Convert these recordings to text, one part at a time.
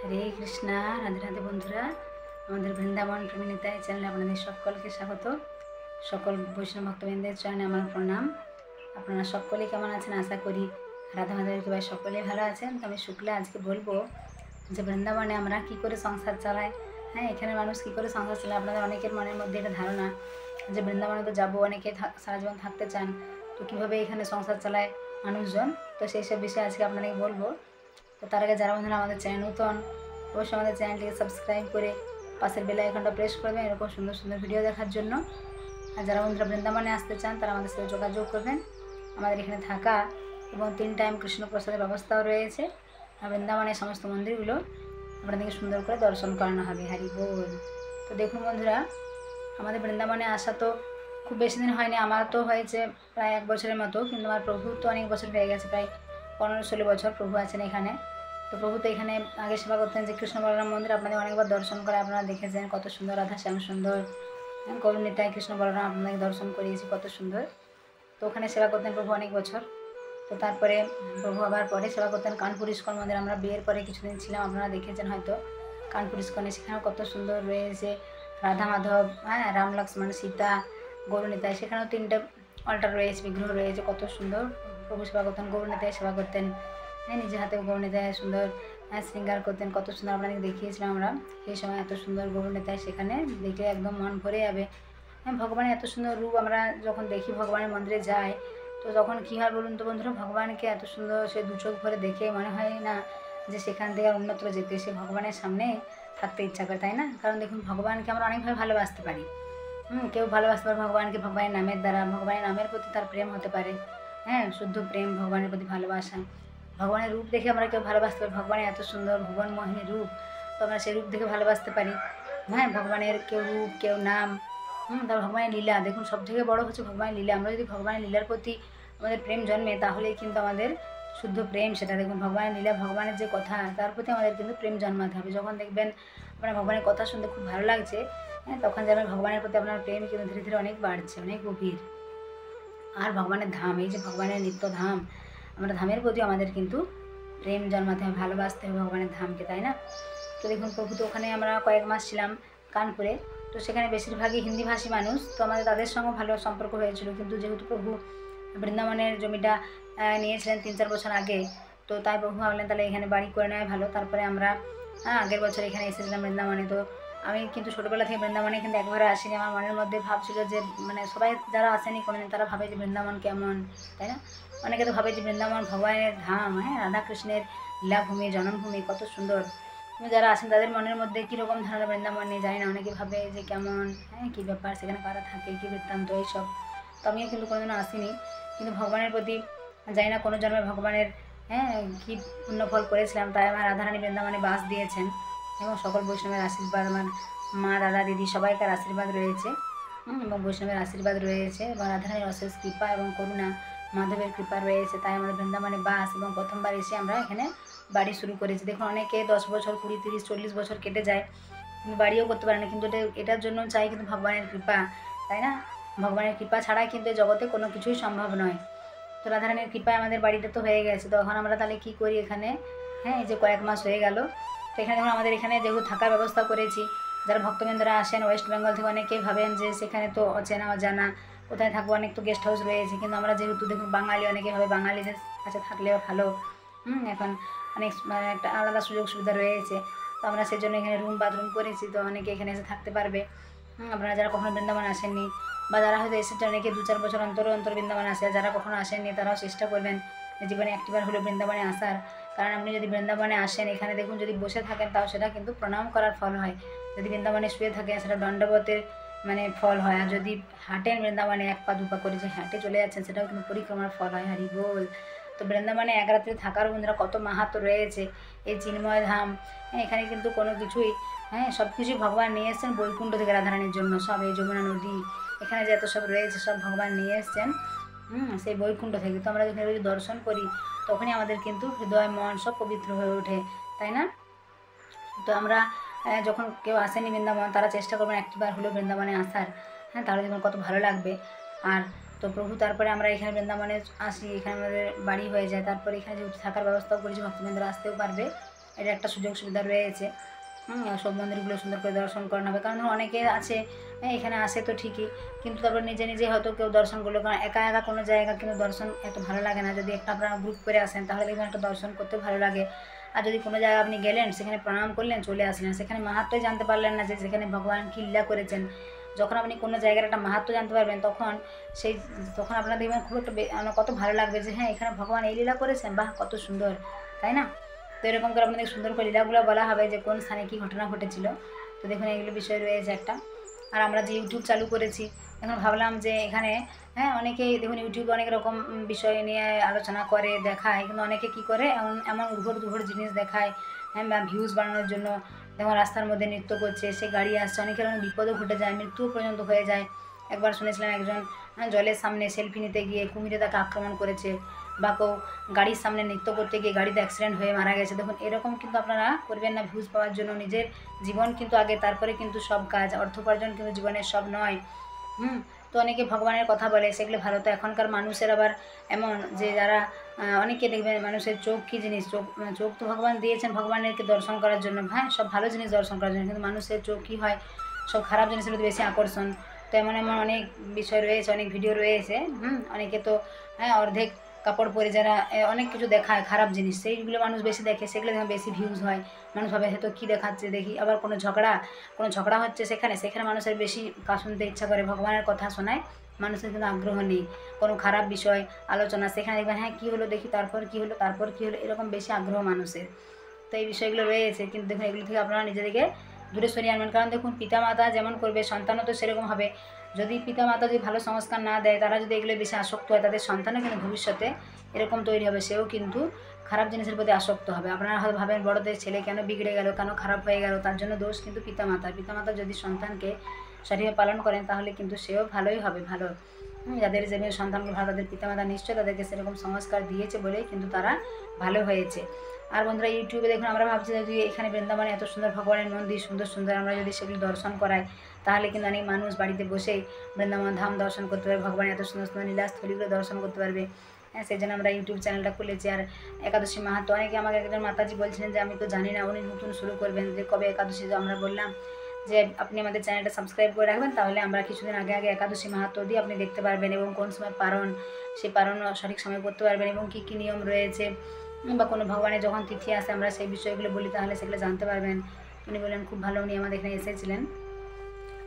হরে কৃষ্ণা। রাধে রাধে বন্ধুরা, আমাদের বৃন্দাবন প্রেমী নিতাই চ্যানেলে আপনাদের সকলকে স্বাগত। সকল বৈষ্ণব ভক্তবৃন্দের চরণে আমার প্রণাম। আপনারা সকলেই কেমন আছেন? আশা করি রাধা মাধবের কৃপায় সকলেই ভালো আছেন। তো আমি শুক্লা আজকে বলবো যে বৃন্দাবনে আমরা কি করে সংসার চালাই। এখানে মানুষ কি করে সংসার চালায়। আপনাদের অনেকের মনের মধ্যে এটা ধারণা যে বৃন্দাবনে তো যাবো, অনেকে সারা জীবন থাকতে চান, তো কীভাবে এখানে সংসার চালায় মানুষজন। তো সেই সব বিষয়ে আজকে আপনাদেরকে বলবো। তো তার আগে যারা বন্ধুরা আমাদের চ্যানেল নতুন, অবশ্যই আমাদের চ্যানেলটিকে সাবস্ক্রাইব করে পাশের বেল আইকনটা প্রেস করবেন এরকম সুন্দর সুন্দর ভিডিও দেখার জন্য। আর যারা বন্ধুরা বৃন্দাবনে আসতে চান তারা আমাদের সাথে যোগাযোগ করবেন। আমাদের এখানে থাকা এবং 3 টাইম কৃষ্ণ প্রসাদের ব্যবস্থাও রয়েছে। আর বৃন্দাবনের সমস্ত মন্দিরগুলো আপনাদেরকে সুন্দর করে দর্শন করানো হবে। হরি বল। তো দেখুন বন্ধুরা, আমাদের বৃন্দাবনে আসা তো খুব বেশি দিন হয়নি, আমার তো হয়েছে প্রায় 1 বছরের মতো, কিন্তু আমার প্রভু তো অনেক বছর হয়ে গেছে, প্রায় 15-16 বছর প্রভু আছেন এখানে। তো প্রভু তো এখানে আগে সেবা করতেন যে কৃষ্ণ বলরাম মন্দির, আপনাদের অনেকবার দর্শন করে আপনারা দেখেছেন কত সুন্দর, রাধা শ্যাম সুন্দর, করুণিতায় কৃষ্ণ বলরাম আপনাকে দর্শন করিয়েছি কত সুন্দর। তো ওখানে সেবা করতেন প্রভু অনেক বছর। তো তারপরে প্রভু আবার পরে সেবা করতেন কানপুর ইস্কন মন্দির। আমরা বিয়ের পরে কিছুদিন ছিলাম, আপনারা দেখেছেন হয়তো কানপুর ইস্কনে, সেখানেও কত সুন্দর রয়েছে রাধা মাধব, রাম লক্ষ্মণ সীতা গৌরনিতায়। সেখানেও 3টে অল্টার রয়েছে, বিগ্রহ রয়েছে, কত সুন্দর প্রভু সেবা করতেন। গৌরনিতায় সেবা করতেন, নিজে হাতে গৌরনিতায় সুন্দর শৃঙ্গার করতেন, কত সুন্দর আপনাদের দেখিয়েছিলাম আমরা সেই সময়। এত সুন্দর গৌরনিতায়, সেখানে দেখে একদম মন ভরে যাবে। ভগবানের এত সুন্দর রূপ আমরা যখন দেখি, ভগবানের মন্দিরে যাই, তো তখন কী হয় বলুন তো বন্ধুরা, ভগবানকে এত সুন্দর সে 2 চোখ ভরে দেখে মনে হয় না যে সেখান থেকে আর অন্যত্র যেতে, সে ভগবানের সামনে থাকতে ইচ্ছা করে, তাই না? কারণ দেখুন, ভগবানকে আমরা অনেকভাবে ভালোবাসতে পারি। কেউ ভালোবাসতে পারে ভগবানকে ভগবানের নামের দ্বারা, ভগবানের নামের প্রতি তার প্রেম হতে পারে, শুদ্ধ প্রেম, ভগবানের প্রতি ভালোবাসা। ভগবানের রূপ দেখে আমরা কেউ ভালোবাসতে পারি, ভগবানের এত সুন্দর ভুবন মোহিনী রূপ, তো আমরা সেই রূপ দেখে ভালোবাসতে পারি। ভগবানের কেউ রূপ, কেউ নাম, তার ভগবানের লীলা। দেখুন, সবথেকে বড় হচ্ছে ভগবানের লীলা। আমরা যদি ভগবানের লীলার প্রতি আমাদের প্রেম জন্মে, তাহলেই কিন্তু আমাদের শুদ্ধ প্রেম সেটা। দেখুন, ভগবানের লীলা, ভগবানের যে কথা, তার প্রতি আমাদের কিন্তু প্রেম জন্মাতে হবে। যখন দেখবেন আপনার ভগবানের কথা শুনতে খুব ভালো লাগছে, তখন যাবেন ভগবানের প্রতি আপনার প্রেম কিন্তু ধীরে ধীরে অনেক বাড়ছে, অনেক গভীর। আর ভগবানের ধাম, এই যে ভগবানের নিত্য ধাম, আমরা ধামের প্রতি আমাদের কিন্তু প্রেম জন্মাতে হবে, ভালোবাসতে হবে ভগবানের ধামকে, তাই না? তো দেখুন, প্রভু তো ওখানে আমরা কয়েক মাস ছিলাম কানপুরে, তো সেখানে বেশিরভাগই হিন্দিভাষী মানুষ, তো আমাদের তাদের সঙ্গে ভালো সম্পর্ক হয়েছিল। কিন্তু যেহেতু প্রভু বৃন্দাবনের জমিটা নিয়েছিলেন 3-4 বছর আগে, তো তাই প্রভু ভাবলেন তাহলে এখানে বাড়ি করে নেওয়া ভালো। তারপরে আমরা আগের বছর এখানে এসেছিলাম বৃন্দাবনে। তো আমি কিন্তু ছোটোবেলা থেকে বৃন্দাবনে কিন্তু একবারে আসিনি। আমার মনের মধ্যে ভাবছিল যে মানে সবাই যারা আসেনি কোনোদিন, তারা ভাবে যে বৃন্দাবন কেমন, তাই না? অনেকে তো ভাবে যে বৃন্দাবন ভগবানের ধাম, রাধাকৃষ্ণের লীলাভূমি, জন্মভূমি, কত সুন্দর। যারা আসেন তাদের মনের মধ্যে কীরকম ধারণা বৃন্দাবন নিয়ে জানি না, অনেকে ভাবে যে কেমন, কী ব্যাপার, সেখানে কারা থাকে, কী বৃত্তান্ত, এইসব। তো আমিও কিন্তু কোনোদিনও আসিনি, কিন্তু ভগবানের প্রতি জানি না কোনো জন্মে ভগবানের কী পুণ্যফল করেছিলাম, তাই আমার রাধারানী বৃন্দাবনে বাস দিয়েছেন। এবং সকল বৈষ্ণবের আশীর্বাদ, আমার মা, দাদা, দিদি সবাইকার আশীর্বাদ রয়েছে, এবং বৈষ্ণবের আশীর্বাদ রয়েছে, এবং রাধারানীর অশেষ কৃপা এবং করুণা, মাধবের কৃপা রয়েছে। তাই আমাদের বৃন্দাবনে বাস, এবং প্রথমবার এসে আমরা এখানে বাড়ি শুরু করেছি। দেখুন, অনেকে 10 বছর, 20, 30, 40 বছর কেটে যায়, কিন্তু বাড়িও করতে পারে না। কিন্তু এটার জন্য চাই কিন্তু ভগবানের কৃপা, তাই না? ভগবানের কৃপা ছাড়া কিন্তু জগতে কোনো কিছুই সম্ভব নয়। তো রাধারানীর কৃপায় আমাদের বাড়িটা তো হয়ে গেছে। তো এখন আমরা তাহলে কী করি এখানে? এই যে কয়েক মাস হয়ে গেল, তো এখানে দেখুন আমাদের এখানে যেহেতু থাকার ব্যবস্থা করেছি। যারা ভক্তবৃন্দরা আসেন ওয়েস্ট বেঙ্গল থেকে, অনেকেই ভাবেন যে সেখানে তো অচেনা অজানা, কোথায় থাকবো, অনেক তো গেস্ট হাউস রয়েছে। কিন্তু আমরা যেহেতু দেখুন বাঙালি, অনেকে ভাবে বাঙালিদের কাছে থাকলেও ভালো, এখন অনেক মানে একটা আলাদা সুযোগ সুবিধা রয়েছে। তো আমরা সেই জন্য এখানে রুম বাথরুম করেছি, তো অনেকে এখানে এসে থাকতে পারবে। আপনারা যারা কখনো বৃন্দাবন আসেননি, বা যারা হয়তো এসেছে অনেকে 2-4 বছর অন্তর অন্তর বৃন্দাবন আসে, যারা কখনো আসেননি তারাও চেষ্টা করবেন জীবনে একটিবার হলেও বৃন্দাবনে আসার। কারণ আপনি যদি বৃন্দাবনে আসেন, এখানে দেখুন যদি বসে থাকেন তাও সেটা কিন্তু প্রণাম করার ফল হয়। যদি বৃন্দাবনে শুয়ে থাকেন সেটা দণ্ডবতের মানে ফল হয়। আর যদি হাঁটেন বৃন্দাবনে 1 পা 2 পা করে যে হেঁটে চলে যাচ্ছেন, সেটাও কিন্তু পরিক্রমার ফল হয়। হরি বল। তো বৃন্দাবনে 1 রাত্রি থাকার বন্ধুরা কত মাহাত্ম্য রয়েছে। এই চিন্ময় ধাম, এখানে কিন্তু কোনো কিছুই, সব কিছুই ভগবান নিয়ে এসছেন বৈকুণ্ঠ থেকে রাধারানীর জন্য। সব এই যমুনা নদী, এখানে যে এত সব রয়েছে, সব ভগবান নিয়ে এসছেন সেই বৈকুণ্ঠ থেকে। তো আমরা যখন যদি দর্শন করি, তখনই আমাদের কিন্তু হৃদয়, মন সব পবিত্র হয়ে ওঠে, তাই না? তো আমরা যখন কেউ আসেনি বৃন্দাবন, তারা চেষ্টা করবেন একটিবার হলেও বৃন্দাবনে আসার, তাহলে দেখুন কত ভালো লাগবে। আর তো প্রভু তারপরে আমরা এখানে বৃন্দাবনে আসি, এখানে আমাদের বাড়ি হয়ে যায়। তারপরে এখানে যেহেতু থাকার ব্যবস্থাও করেছি, ভক্তবৃন্দরা আসতেও পারবে, এটা একটা সুযোগ সুবিধা রয়েছে। সব মন্দিরগুলো সুন্দর করে দর্শন করানো হবে, কারণ অনেকে আছে এখানে আসে তো ঠিকই, কিন্তু তারপর নিজে নিজে হয়তো কেউ দর্শন করলো, কারণ একা একা কোনো জায়গা কিন্তু দর্শন এত ভালো লাগে না। যদি একটা আপনারা গ্রুপ করে আসেন তাহলে দেখবেন একটা দর্শন করতে ভালো লাগে। আর যদি কোনো জায়গায় আপনি গেলেন, সেখানে প্রণাম করলেন, চলে আসলেন, সেখানে মাহাত্ম্যই জানতে পারলেন না যে সেখানে ভগবান কী লীলা করেছেন। যখন আপনি কোনো জায়গার একটা মাহাত্ম্য জানতে পারবেন, তখন আপনার দেখবেন খুব একটা কত ভালো লাগবে যে হ্যাঁ, এখানে ভগবান এই লীলা করেছেন, বাহ কত সুন্দর, তাই না? তো এরকম করে আপনাদের সুন্দর করে লীলাগুলো বলা হবে যে কোন স্থানে কী ঘটনা ঘটেছিল। তো দেখুন এগুলো বিষয় রয়েছে একটা। আর আমরা যে ইউটিউব চালু করেছি, এখন ভাবলাম যে এখানে হ্যাঁ, অনেকেই দেখুন ইউটিউবে অনেক রকম বিষয় নিয়ে আলোচনা করে, দেখায়, কিন্তু অনেকে কী করে এমন উদ্ভট জিনিস দেখায়, হ্যাঁ, বা ভিউজ বাড়ানোর জন্য। যেমন রাস্তার মধ্যে নৃত্য করছে, সে গাড়ি আসছে, অনেকের অনেক বিপদও ঘটে যায়, মৃত্যুও পর্যন্ত হয়ে যায়। একবার শুনেছিলাম একজন জলের সামনে সেলফি নিতে গিয়ে কুমিরে তাকে আক্রমণ করেছে, বা কেউ গাড়ির সামনে নৃত্য করতে গিয়ে গাড়িতে অ্যাক্সিডেন্ট হয়ে মারা গেছে। দেখুন এরকম কিন্তু আপনারা করবেন না ভিউজ পাওয়ার জন্য। নিজের জীবন কিন্তু আগে, তারপরে কিন্তু সব কাজ। অর্থ উপার্জন কিন্তু জীবনের সব নয়। তো অনেকে ভগবানের কথা বলে, সেগুলো ভালো। তো এখনকার মানুষের আবার এমন যে যারা অনেকে দেখবেন, মানুষের চোখ কী জিনিস, চোখ তো ভগবান দিয়েছেন ভগবানেরকে দর্শন করার জন্য, হ্যাঁ, সব ভালো জিনিস দর্শন করার জন্য, কিন্তু মানুষের চোখ কী হয়, সব খারাপ জিনিসের প্রতি বেশি আকর্ষণ। তো এমন অনেক বিষয় রয়েছে, অনেক ভিডিও রয়েছে। অনেকে তো হ্যাঁ, অর্ধেক কাপড় পরে যারা অনেক কিছু দেখায় খারাপ জিনিস, সেইগুলো মানুষ বেশি দেখে, সেগুলো দেখে বেশি ভিউজ হয়। মানুষ ভাবে হয়তো কী দেখাচ্ছে দেখি। আবার কোনো ঝগড়া হচ্ছে সেখানে মানুষের বেশি শুনতে ইচ্ছা করে। ভগবানের কথা শোনায় মানুষের কিন্তু আগ্রহ নেই। কোনো খারাপ বিষয় আলোচনা, সেখানে দেখবেন হ্যাঁ কী হলো দেখি, তারপর কী হলো, এরকম বেশি আগ্রহ মানুষের। তো এই বিষয়গুলো রয়েছে, কিন্তু দেখুন এগুলো থেকে আপনারা নিজেদেরকে দূরে সরিয়ে আনবেন। কারণ দেখুন পিতামাতা যেমন করবে, সন্তানও তো সেরকম হবে। যদি পিতামাতা যদি ভালো সংস্কার না দেয়, তারা যদি এগুলো বেশি আসক্ত হয়, তাদের সন্তানও কিন্তু ভবিষ্যতে এরকম তৈরি হবে, সেও কিন্তু খারাপ জিনিসের প্রতি আসক্ত হবে। আপনারা হয়তো ভাবেন বড়দের ছেলে কেন বিগড়ে গেল, কেন খারাপ হয়ে গেল, তার জন্য দোষ কিন্তু পিতামাতা যদি সন্তানকে সঠিকভাবে পালন করেন, তাহলে কিন্তু সেও ভালোই হবে, ভালো। যাদের যেমন সন্তানগুলো ভালো, তাদের পিতামাতা নিশ্চয়ই তাদেরকে সেরকম সংস্কার দিয়েছে বলেই কিন্তু তারা ভালো হয়েছে। আর বন্ধুরা, ইউটিউবে দেখুন আমরা ভাবছি যদি এখানে বৃন্দাবনে এত সুন্দর ভগবানের মন্দির, সুন্দর আমরা যদি সেগুলি দর্শন করাই, তাহলে কিন্তু অনেক মানুষ বাড়িতে বসেই বৃন্দাবন ধাম দর্শন করতে পারবে, ভগবানের এত সুন্দর লীলাস্থলীগুলো দর্শন করতে পারবে। হ্যাঁ, সেই জন্য আমরা ইউটিউব চ্যানেলটা খুলেছি। আর একাদশী মাহাত্ম্য, অনেকে আমাকে একজন মাতাজি বলছিলেন যে আমি তো জানি না, উনি নতুন শুরু করবেন, যে কবে একাদশী। আমরা বললাম যে আপনি আমাদের চ্যানেলটা সাবস্ক্রাইব করে রাখবেন, তাহলে আমরা কিছুদিন আগে একাদশী মাহাত্ম্য দিয়ে আপনি দেখতে পারবেন, এবং কোন সময় পারণ, সেই পারণ সঠিক সময় করতে পারবেন, এবং কী কী নিয়ম রয়েছে, বা কোনো ভগবানের যখন তিথি আসে আমরা সেই বিষয়গুলো বলি, তাহলে সেগুলো জানতে পারবেন। উনি বললেন খুব ভালো, উনি আমাদের এখানে এসেছিলেন।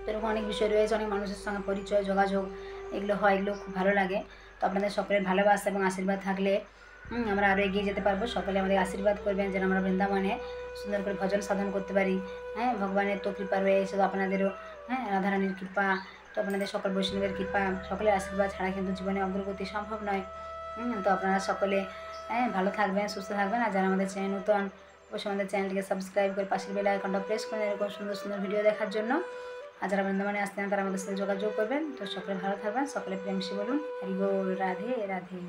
তো এরকম অনেক বিষয় রয়েছে, অনেক মানুষের সঙ্গে পরিচয়, যোগাযোগ, এগুলো হয়, এগুলো খুব ভালো লাগে। তো আপনাদের সকলের ভালোবাসা এবং আশীর্বাদ থাকলে আমরা আরও এগিয়ে যেতে পারবো। সকলে আমাদের আশীর্বাদ করবেন যেন আমরা বৃন্দাবনে সুন্দর করে ভজন সাধন করতে পারি। হ্যাঁ, ভগবানের তো কৃপা রয়েছে, তো আপনাদেরও হ্যাঁ, রাধারানীর কৃপা, তো আপনাদের সকল বৈষ্ণবের কৃপা, সকলের আশীর্বাদ ছাড়া কিন্তু জীবনে অগ্রগতি সম্ভব নয়। তো আপনারা সকলে হ্যাঁ, ভালো থাকবেন, সুস্থ থাকবেন। আর যারা আমাদের চ্যানেল নতুন, অবশ্যই আমাদের চ্যানেলটিকে সাবস্ক্রাইব করে পাশের বেল আইকনটা প্রেস করে এরকম সুন্দর ভিডিও দেখার জন্য। আর যারা বৃন্দাবনে আসতেন তারা আমাদের সাথে যোগাযোগ করবেন। তো সকলে ভালো থাকবেন, সকলে প্রেমসী বলুন, হরি বল, রাধে রাধে।